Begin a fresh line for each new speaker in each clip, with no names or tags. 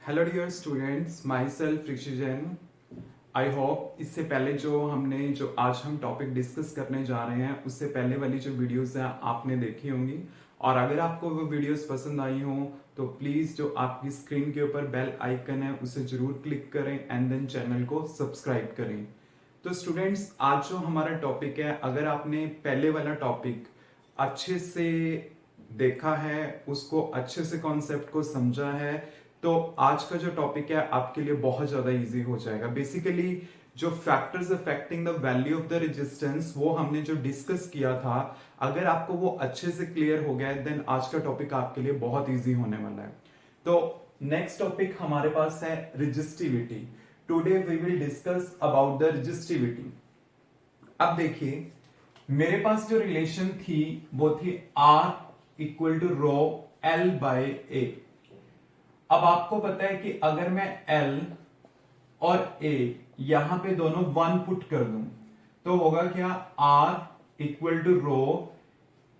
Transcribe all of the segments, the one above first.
Hello dear students, myself Rishi Jain. I hope इससे पहले जो आज हम टॉपिक डिस्कस करने जा रहे हैं उससे पहले वाली जो वीडियोस हैं आपने देखी होंगी। और अगर आपको वो वीडियोस पसंद आई हो तो प्लीज जो आपकी स्क्रीन के ऊपर बेल आइकन है उसे जरूर क्लिक करें एंड देन चैनल को सब्सक्राइब करें। तो स्टूडेंट्स, आज जो हमारा टॉपिक है, अगर आपने पहले वाला टॉपिक अच्छे से देखा है, उसको अच्छे से कॉन्सेप्ट को समझा है, तो आज का जो टॉपिक है आपके लिए बहुत ज्यादा इजी हो जाएगा। बेसिकली जो factors affecting the value of the resistance वो हमने जो डिस्कस किया था, अगर आपको वो अच्छे से क्लियर हो गया है देन आज का टॉपिक आपके लिए बहुत इजी होने वाला है। तो नेक्स्ट टॉपिक हमारे पास है resistivity. Today we will discuss about the resistivity. अब देखिए, मेरे पास जो रिलेशन थी वो थी R equal to rho L by A। अब आपको पता है कि अगर मैं L और A यहां पे दोनों 1 पुट कर दूं तो होगा क्या, R equal to rho,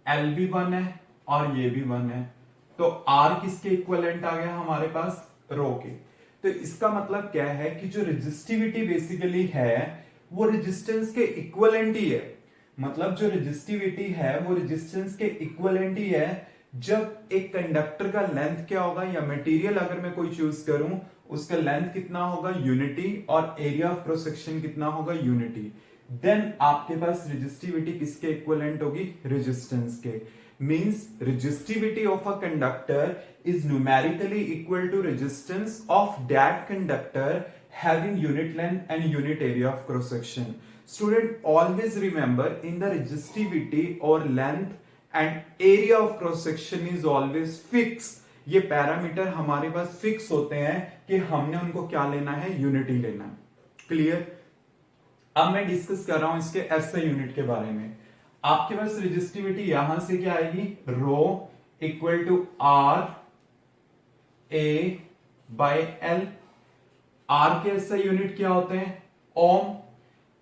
L भी 1 है और ये भी 1 है, तो R किसके इक्वलेंट आ गया हमारे पास, रो के। तो इसका मतलब क्या है कि जो रेजिस्टिविटी बेसिकली है वो रेजिस्टेंस के इक्वलेंट ही है। मतलब जो रेजिस्टिविटी है वो रेजिस्टेंस के इक्वलेंट ही है। जब एक कंडक्टर का लेंथ क्या होगा, या मटेरियल अगर मैं कोई चूज करूं उसका लेंथ कितना होगा, यूनिटी, और एरिया ऑफ क्रॉस सेक्शन कितना होगा, यूनिटी, देन आपके पास रेजिस्टिविटी किसके इक्वलेंट होगी, रेजिस्टेंस के। Means resistivity of a conductor is numerically equal to resistance of that conductor having unit length and unit area of cross section. Student, always remember in the resistivity or length and area of cross section is always fixed. ये parameter हमारे पास fix होते हैं कि हमने उनको क्या लेना है, यूनिटी लेना है। क्लियर। अब मैं डिस्कस कर रहा हूं इसके एसआई यूनिट के बारे में। आपके पास रेजिस्टिविटी यहां से क्या आएगी, rho equal to R A by L। R के एसआई यूनिट क्या होते हैं, ओम।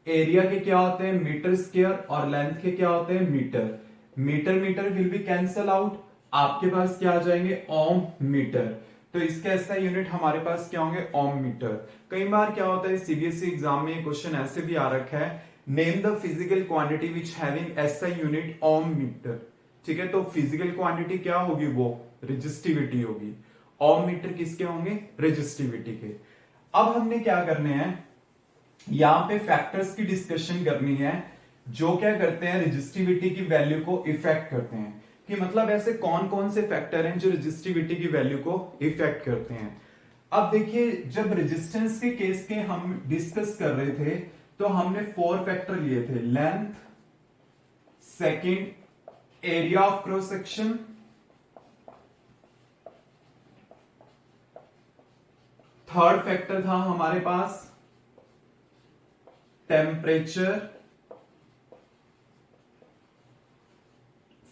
एरिया के क्या होते हैं, मीटर स्क्वायर, और लेंथ के क्या होते हैं, metre. Metre metre will be cancel out, आपके पास क्या आ जाएंगे, ओम मीटर। तो इसके एसआई यूनिट हमारे पास क्या होंगे, ओम मीटर। कई बार क्या होता है सीबीएसई एग्जाम में क्वेश्चन ऐसे भी आ रखा है, name the physical quantity which having SI unit ohm metre. ठीक है, तो फिजिकल क्वांटिटी क्या होगी, वो रेजिस्टिविटी होगी। ओम मीटर किसके होंगे, रेजिस्टिविटी के। अब हमने क्या करने हैं, यहां पे फैक्टर्स की डिस्कशन करनी है जो क्या करते हैं, रेजिस्टिविटी की वैल्यू को इफेक्ट करते हैं। कि मतलब ऐसे कौन कौन से फैक्टर हैं जो रेजिस्टिविटी की वैल्यू को इफेक्ट करते हैं। अब देखिए, जब रेजिस्टेंस के केस के हम डिस्कस कर रहे थे तो हमने 4 फैक्टर लिए थे, length, second area of cross section, third factor था हमारे पास टेम्परेचर,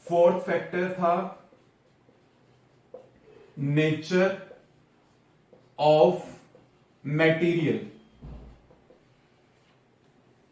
फोर्थ फैक्टर था nature of material.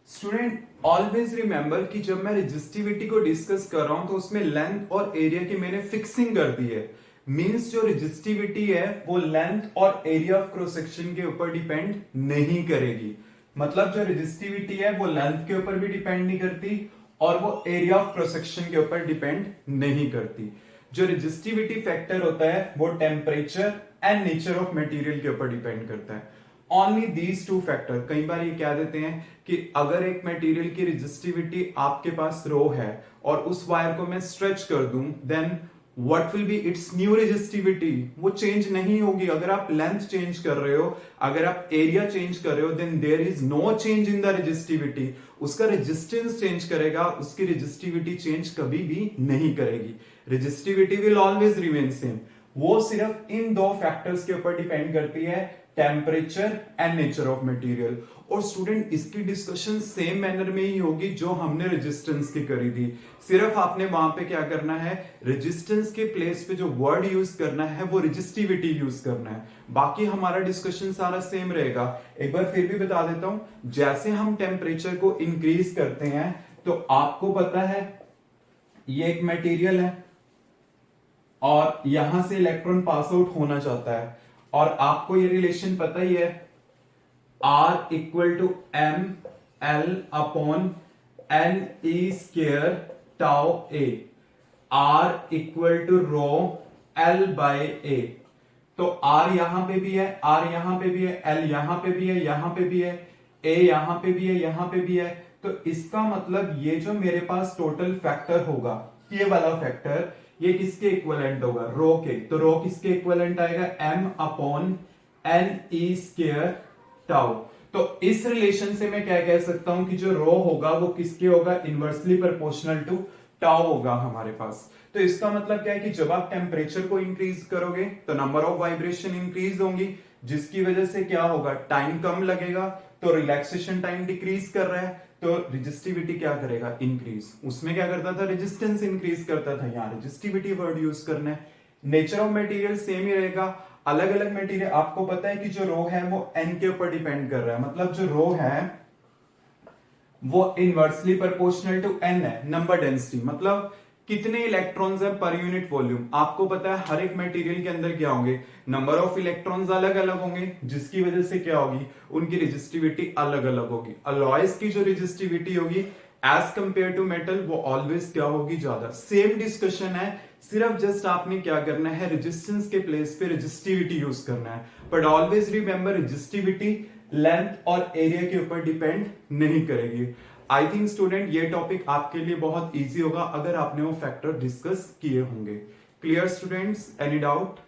Student, always remember कि जब मैं रेजिस्टिविटी को डिस्कस कर रहा हूं तो उसमें लेंथ और एरिया की मैंने फिक्सिंग कर दी है। मींस जो रेजिस्टिविटी है वो लेंथ और एरिया ऑफ क्रॉस सेक्शन के ऊपर डिपेंड नहीं करेगी। मतलब जो रेजिस्टिविटी है वो लेंथ के ऊपर भी डिपेंड नहीं करती और वो एरिया ऑफ क्रॉस सेक्शन के ऊपर डिपेंड नहीं करती। जो रेजिस्टिविटी फैक्टर होता है वो temperature and nature of material के ऊपर डिपेंड करता है। Only these 2 factor. कई बार ये कह देते हैं कि अगर एक मटेरियल की रेजिस्टिविटी आपके पास रो है और उस वायर को मैं स्ट्रेच कर दूं, then what will be its new resistivity, वो चेंज नहीं होगी। अगर आप लेंथ चेंज कर रहे हो, अगर आप एरिया चेंज कर रहे हो, then there is no change in the resistivity. उसका रेजिस्टेंस चेंज करेगा, उसकी रेजिस्टिविटी चेंज कभी भी नहीं करेगी। Resistivity will always remain same. वो सिर्फ इन 2 फैक्टर्स के ऊपर डिपेंड करती है, temperature and nature of material. और स्टूडेंट, इसकी डिस्कशन सेम मैनर में ही होगी जो हमने रेजिस्टेंस की करी थी। सिर्फ आपने वहां पे क्या करना है, रेजिस्टेंस के प्लेस पे जो वर्ड यूज करना है वो रेजिस्टिविटी यूज करना है। बाकी हमारा डिस्कशन सारा सेम रहेगा। एक बार फिर भी बता देता हूं, जैसे हम टेम्परेचर को इंक्रीज करते हैं तो आपको पता है ये एक मटेरियल है और यहां से इलेक्ट्रॉन पास आउट होना चाहता है और आपको ये रिलेशन पता ही है, R equal to m l upon n e square tau A, R equal to rho l by a. तो R यहां पे भी है, R यहां पे भी है, L यहां पे भी है, यहां पे भी है, A यहां पे भी है, यहां पे भी है। तो इसका मतलब ये जो मेरे पास टोटल फैक्टर होगा, ये वाला फैक्टर, ये किसके इक्विवेलेंट होगा, रो के। तो रो किसके इक्विवेलेंट आएगा, m upon n e square tau. तो इस रिलेशन से मैं क्या कह सकता हूं कि जो रो होगा वो किसके होगा, इनवर्सली प्रोपोर्शनल टू टाउ होगा हमारे पास। तो इसका मतलब क्या है कि जब आप टेम्परेचर को इंक्रीज करोगे तो नंबर ऑफ वाइब्रेशन इंक्रीज होंगी, जिसकी वजह से क्या होगा, टाइम कम लगेगा। तो रिलैक्सेशन टाइम डिक्रीज कर रहा है, तो रेजिस्टिविटी क्या करेगा, इंक्रीज। उसमें क्या करता था, रेजिस्टेंस इंक्रीज करता था, यहाँ रेजिस्टिविटी वर्ड यूज करना है। नेचर ऑफ मटेरियल सेम ही रहेगा, अलग अलग मटेरियल। आपको पता है कि जो रो है वो एन के ऊपर डिपेंड कर रहा है, मतलब जो रो है वो इनवर्सली प्रोपोर्शनल टू एन है, नंबर डेंसिटी, मतलब कितने इलेक्ट्रॉन्स है पर यूनिट वॉल्यूम। आपको पता है हर एक मटेरियल के अंदर क्या होंगे, नंबर ऑफ इलेक्ट्रॉन्स अलग अलग होंगे, जिसकी वजह से क्या होगी, उनकी रेजिस्टिविटी अलग अलग होगी। अलॉयज की जो रेजिस्टिविटी होगी एज कंपेयर टू मेटल, वो ऑलवेज क्या होगी, ज्यादा। सेम डिस्कशन है, सिर्फ जस्ट आपने क्या करना है, रेजिस्टेंस के प्लेस पे रेजिस्टिविटी यूज करना है। But always remember, resistivity length और एरिया के ऊपर डिपेंड नहीं करेगी। आई थिंक स्टूडेंट ये टॉपिक आपके लिए बहुत इजी होगा अगर आपने वो फैक्टर डिस्कस किए होंगे। Clear students, any doubt?